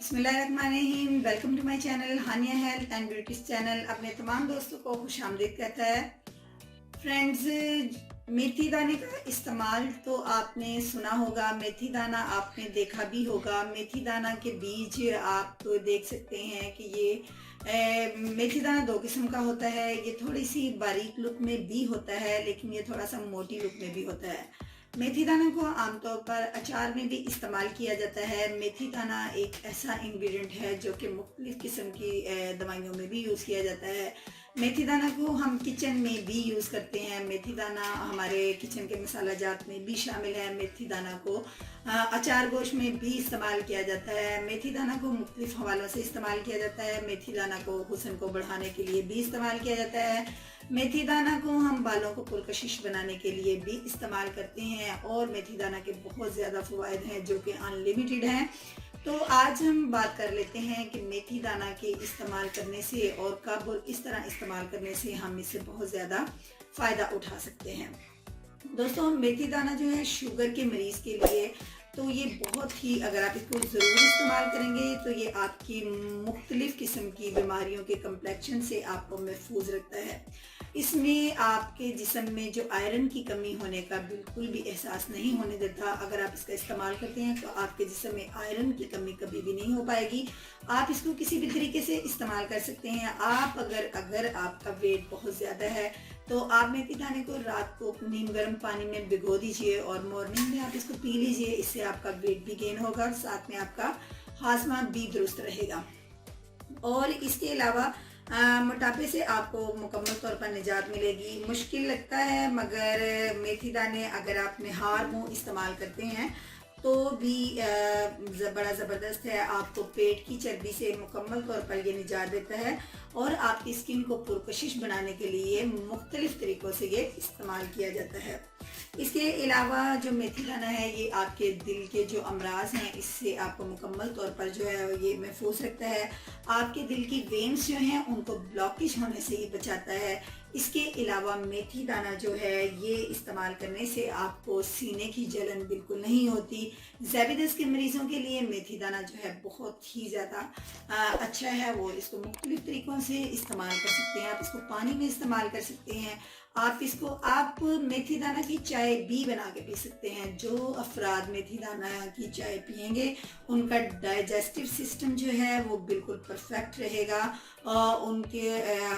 बिस्मिल्लाहिर्रहमानिर्रहीम। Welcome to my channel Haniya health and beauty channel. अपने तमाम दोस्तों को खुशामदीद कहता है। फ्रेंड्स, मेथी दाने का इस्तेमाल तो आपने सुना होगा, मेथी दाना आपने देखा भी होगा। मेथी दाना के बीज आप तो देख सकते हैं कि ये मेथी दाना दो किस्म का होता है। ये थोड़ी सी बारीक लुक में भी होता है, लेकिन ये थोड़ा सा मोटी लुक में भी होता है। मेथी दाना को आमतौर पर अचार में भी इस्तेमाल किया जाता है। मेथी दाना एक ऐसा इंग्रेडिएंट है जो कि मुख्तलिफ़ किस्म की दवाइयों में भी यूज़ किया जाता है। मेथी दाना को हम किचन में भी यूज़ करते हैं। मेथी दाना हमारे किचन के मसाला जात में भी शामिल है। मेथी दाना को अचार गोश्त में भी इस्तेमाल किया जाता है। मेथी दाना को मुख्तलिफ़ हवालों से इस्तेमाल किया जाता है। मेथी दाना को हुस्न को बढ़ाने के लिए भी इस्तेमाल किया जाता है। मेथी दाना को हम बालों को पुरकशिश बनाने के लिए भी इस्तेमाल करते हैं और मेथी दाना के बहुत ज़्यादा फ़वाइद हैं जो कि अनलिमिटेड हैं। तो आज हम बात कर लेते हैं कि मेथी दाना के इस्तेमाल करने से और कब और इस तरह इस्तेमाल करने से हम इससे बहुत ज़्यादा फ़ायदा उठा सकते हैं। दोस्तों, मेथी दाना जो है शुगर के मरीज़ के लिए तो ये बहुत ही, अगर आप इसको ज़रूर इस्तेमाल करेंगे तो ये आपकी मुख्तलिफ़ किस्म की बीमारियों के कम्प्लेक्शन से आपको महफूज रखता है। इसमें आपके जिस्म में जो आयरन की कमी होने का बिल्कुल भी एहसास नहीं होने देता। अगर आप इसका इस्तेमाल करते हैं तो आपके जिस्म में आयरन की कमी कभी भी नहीं हो पाएगी। आप इसको किसी भी तरीके से इस्तेमाल कर सकते हैं। आप अगर आपका वेट बहुत ज़्यादा है तो आप मेथी दाने को रात को नीम गर्म पानी में भिगो दीजिए और मॉर्निंग में आप इसको पी लीजिए। इससे आपका वेट भी गेन होगा और साथ में आपका हाजमा भी दुरुस्त रहेगा। और इसके अलावा मोटापे से आपको मुकम्मल तौर पर निजात मिलेगी। मुश्किल लगता है मगर मेथी दाने अगर आप निहार मुँह इस्तेमाल करते हैं तो भी बड़ा ज़बरदस्त है। आपको पेट की चर्बी से मुकम्मल तौर पर ये निजात देता है और आपकी स्किन को पुरकशिश बनाने के लिए मुख्तलिफ़ तरीक़ों से ये इस्तेमाल किया जाता है। इसके अलावा जो मेथी दाना है ये आपके दिल के जो अमराज हैं इससे आपको मुकम्मल तौर पर जो है ये महफूज रखता है। आपके दिल की वेन्स जो हैं उनको ब्लॉकेज होने से ये बचाता है। इसके अलावा मेथी दाना जो है ये इस्तेमाल करने से आपको सीने की जलन बिल्कुल नहीं होती। ज़ैबिदस के मरीज़ों के लिए मेथी दाना जो है बहुत ही ज़्यादा अच्छा है। वो इसको मुख्तलिफ़ तरीक़ों से इस्तेमाल कर सकते हैं। आप इसको पानी में इस्तेमाल कर सकते हैं। आप मेथी दाना की चाय भी बना के पी सकते हैं। जो अफराद मेथी दाना की चाय पियेंगे उनका डाइजेस्टिव सिस्टम जो है वो बिल्कुल परफेक्ट रहेगा। उनके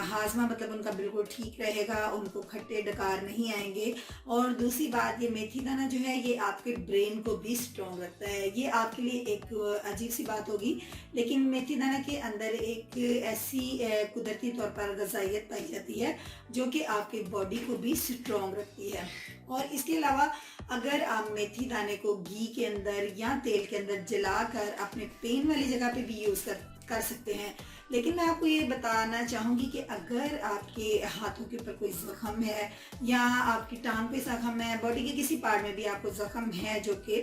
हाजमा मतलब उनका बिल्कुल ठीक रहेगा। उनको खट्टे डकार नहीं आएंगे। और दूसरी बात, ये मेथी दाना जो है ये आपके ब्रेन को भी स्ट्रॉन्ग रखता है। ये आपके लिए एक अजीब सी बात होगी, लेकिन मेथी दाना के अंदर एक ऐसी कुदरती तौर पर ग़िज़ाइयत पाई जाती है जो कि आपके बॉडी को भी स्ट्रॉन्ग रखती है। और इसके अलावा अगर आप मेथी दाने को घी के अंदर या तेल के अंदर जलाकर अपने पेन वाली जगह पे भी यूज़ कर सकते हैं। लेकिन मैं आपको ये बताना चाहूँगी कि अगर आपके हाथों के ऊपर कोई ज़ख़म है या आपकी टांग पे ज़ख़म है, बॉडी के किसी पार्ट में भी आपको ज़ख़म है जो कि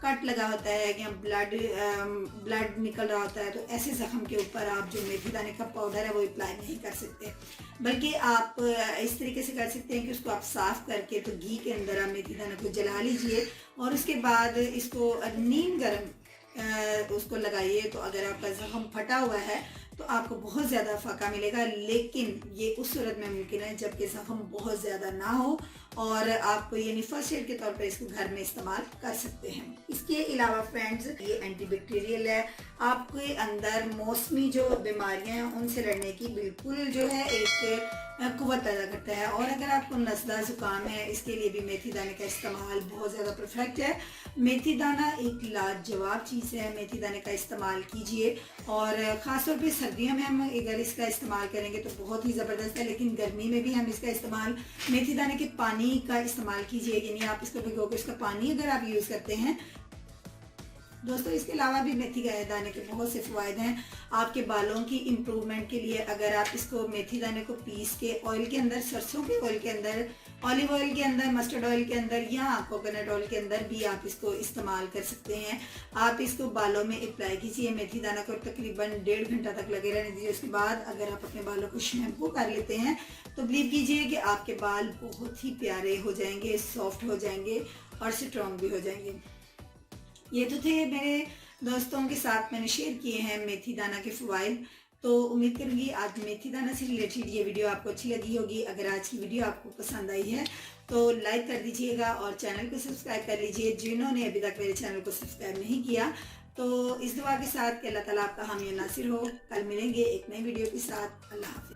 कट लगा होता है या ब्लड निकल रहा होता है, तो ऐसे ज़ख़म के ऊपर आप जो मेथी दाने का पाउडर है वो अप्लाई नहीं कर सकते, बल्कि आप इस तरीके से कर सकते हैं कि उसको आप साफ़ करके तो घी के अंदर आप मेथी दाने को जला लीजिए और उसके बाद इसको नीम गर्म उसको लगाइए। तो अगर आपका ज़ख़म फटा हुआ है तो आपको बहुत ज़्यादा फ़ाका मिलेगा, लेकिन ये उस सूरत में मुमकिन है जबकि ज़ख़म बहुत ज़्यादा ना हो और आप यानी फर्स्ट एड के तौर पर इसको घर में इस्तेमाल कर सकते हैं। इसके अलावा फ्रेंड्स, ये एंटीबैक्टीरियल है। आपके अंदर मौसमी जो बीमारियां हैं उनसे लड़ने की बिल्कुल जो है एक कुव्वत पैदा करता है। और अगर आपको नज़ला ज़ुकाम है, इसके लिए भी मेथी दाने का इस्तेमाल बहुत ज़्यादा परफेक्ट है। मेथी दाना एक लाजवाब चीज़ है। मेथी दाने का इस्तेमाल कीजिए और ख़ासतौर पे सर्दियों में हम अगर इसका इस्तेमाल करेंगे तो बहुत ही ज़बरदस्त है, लेकिन गर्मी में भी हम इसका इस्तेमाल मेथी दाने के पानी का इस्तेमाल कीजिए। यानी आप इसको भिगो के इसका पानी अगर आप यूज़ करते हैं दोस्तों। इसके अलावा भी मेथी दाने के बहुत से फ़वाइद हैं आपके बालों की इम्प्रूवमेंट के लिए। अगर आप इसको मेथी दाने को पीस के ऑयल के अंदर, सरसों के ऑयल के अंदर, ऑलिव ऑयल के अंदर, मस्टर्ड ऑयल के अंदर या कोकोनट ऑयल के अंदर भी आप इसको इस्तेमाल कर सकते हैं। आप इसको बालों में अप्लाई कीजिए मेथी दाना को, तकरीबन 1.5 घंटा तक लगे रहने दीजिए। उसके बाद अगर आप अपने बालों को शैम्पू कर लेते हैं तो बिलीव कीजिए कि आपके बाल बहुत ही प्यारे हो जाएंगे, सॉफ्ट हो जाएंगे और स्ट्रॉन्ग भी हो जाएंगे। ये तो थे मेरे दोस्तों के साथ मैंने शेयर किए हैं मेथी दाना के फ़वाइद। तो उम्मीद करूँगी आज मेथी दाना से रिलेटेड ये वीडियो आपको अच्छी लगी होगी। अगर आज की वीडियो आपको पसंद आई है तो लाइक कर दीजिएगा और चैनल को सब्सक्राइब कर लीजिए जिन्होंने अभी तक मेरे चैनल को सब्सक्राइब नहीं किया। तो इस दुआ के साथ कि अल्लाह ताला आपका हामी और नासिर हो। कल मिलेंगे एक नई वीडियो के साथ। अल्लाह हाफिज़।